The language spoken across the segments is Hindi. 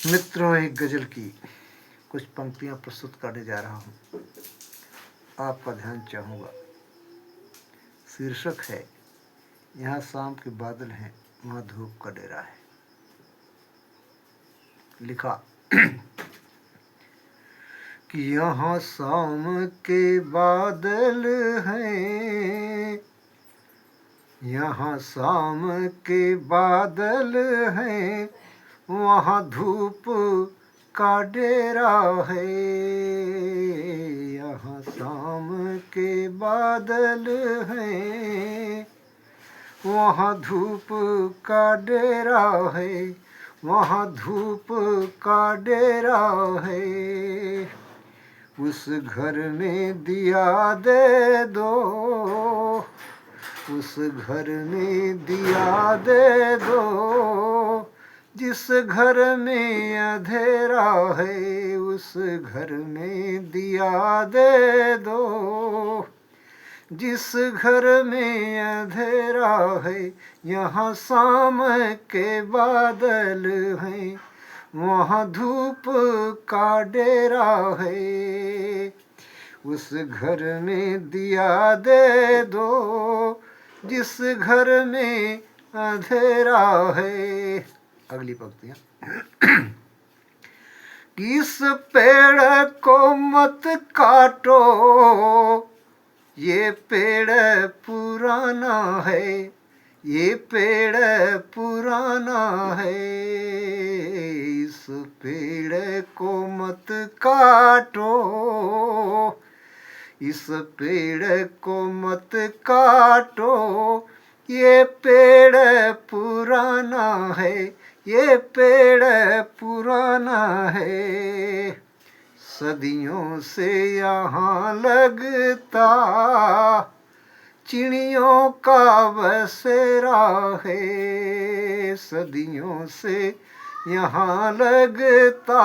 मित्रों, एक गज़ल की कुछ पंक्तियां प्रस्तुत करने जा रहा हूँ। आपका ध्यान चाहूँगा। शीर्षक है, यहाँ शाम के बादल हैं, वहाँ धूप का डेरा है। लिखा कि यहाँ शाम के बादल हैं, यहाँ शाम के बादल हैं, वहाँ धूप का डेरा है। यहाँ शाम के बादल हैं, वहाँ धूप का डेरा है, वहाँ धूप का डेरा है। उस घर में दिया दे दो, उस घर में दिया दे दो, जिस घर में अंधेरा है, उस घर में दिया दे दो, जिस घर में अंधेरा है। यहाँ शाम के बादल हैं, वहाँ धूप का डेरा है। उस घर में दिया दे दो, जिस घर में अंधेरा है। अगली पंक्तियां। इस पेड़ को मत काटो, ये पेड़ पुराना है, ये पेड़ पुराना है। इस पेड़ को मत काटो, इस पेड़ को मत काटो, ये पेड़ पुराना है, ये पेड़ पुराना है। सदियों से यहाँ लगता चिड़ियों का बसेरा है। सदियों से यहाँ लगता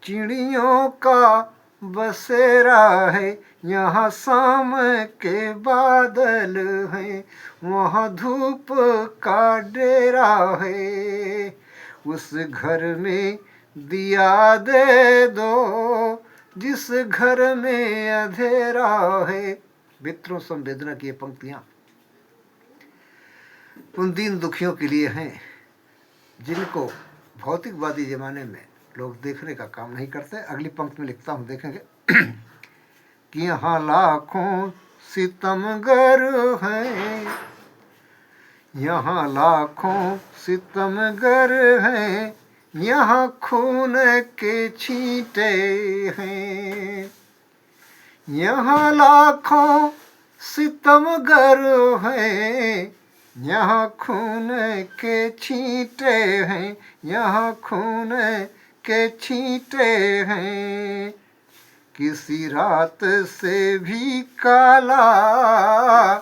चिड़ियों का बसेरा है। यहाँ शाम के बादल हैं, वहाँ धूप का डेरा है। उस घर में दिया दे दो, जिस घर में अंधेरा है। मित्रों, संवेदना की ये पंक्तियां उन दीन दुखियों के लिए हैं जिनको भौतिकवादी जमाने में लोग देखने का काम नहीं करते। अगली पंक्ति में लिखता हूँ, देखेंगे कि यहाँ लाखों सितमगर हैं, यहाँ लाखों सितमगर हैं, यहाँ खून के छींटे हैं। यहाँ लाखों सितमगर हैं, यहाँ खून के छींटे हैं, यहाँ खून के छींटे हैं। किसी रात से भी काला,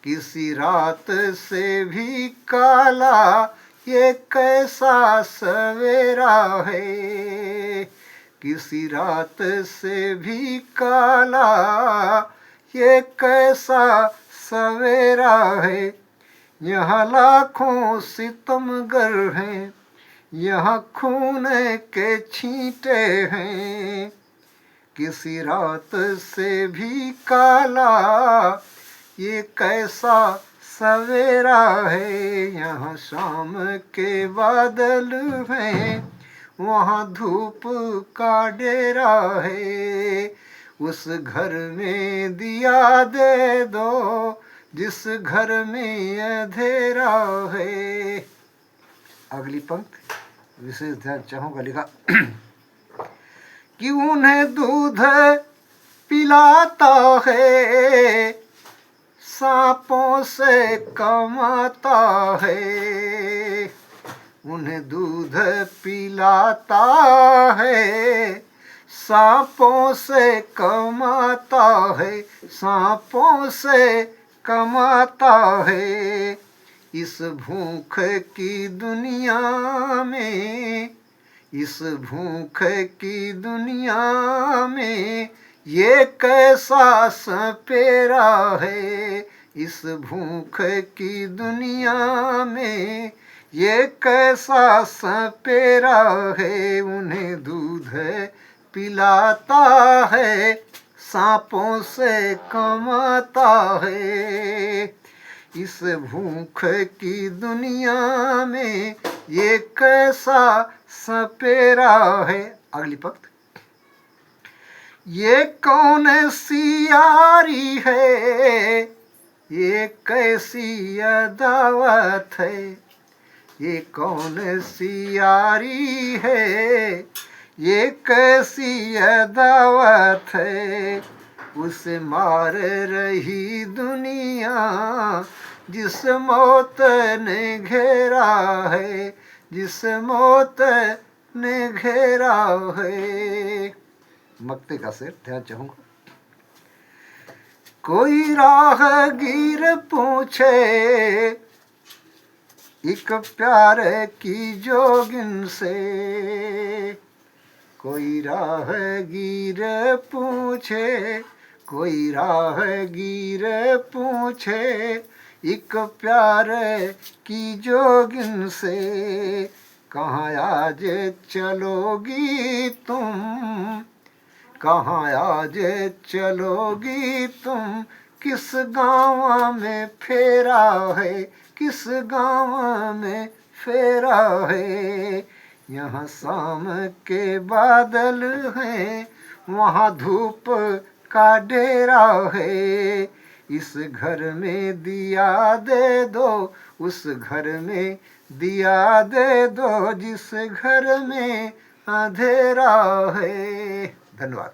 किसी रात से भी काला, ये कैसा सवेरा है। किसी रात से भी काला, ये कैसा सवेरा है। यहाँ लाखों सितमगर हैं, यहाँ खून के छींटे हैं। किसी रात से भी काला, ये कैसा सवेरा है। यहाँ शाम के बादल हैं, वहाँ धूप का डेरा है। उस घर में दिया दे दो, जिस घर में अंधेरा है। अगली पंक्ति विशेष ध्यान चाहूँगा। लिखा कि उन्हें दूध पिलाता है, सांपों से कमाता है। उन्हें दूध पिलाता है, सांपों से कमाता है, सांपों से कमाता है। इस भूख की दुनिया में, इस भूख की दुनिया में, ये कैसा सपेरा है। इस भूख की दुनिया में, ये कैसा सपेरा है, उन्हें दूध पिलाता है, सांपों से कमाता है। इस भूख की दुनिया में ये कैसा सपेरा है। अगली पंक्ति। ये कौन सी यारी है, ये कैसी अदावत है, ये कौन सी यारी है, ये कैसी अदावत है। उसे मार रही दुनिया जिस मौत ने घेरा है, जिस मौत ने घेरा है। मक्ते का शेर ध्यान चाहूंगा। कोई राहगीर पूछे एक प्यार की जोगिन से, कोई राहगीर पूछे, कोई राहगीर पूछे एक प्यार की जोगिन से, कहाँ आज चलोगी तुम, कहाँ आज चलोगी तुम, किस गाँव में फेरा है, किस गाँव में फेरा है। यहाँ शाम के बादल हैं, वहाँ धूप का डेरा है। इस घर में दिया दे दो, उस घर में दिया दे दो, जिस घर में अंधेरा है। धन्यवाद।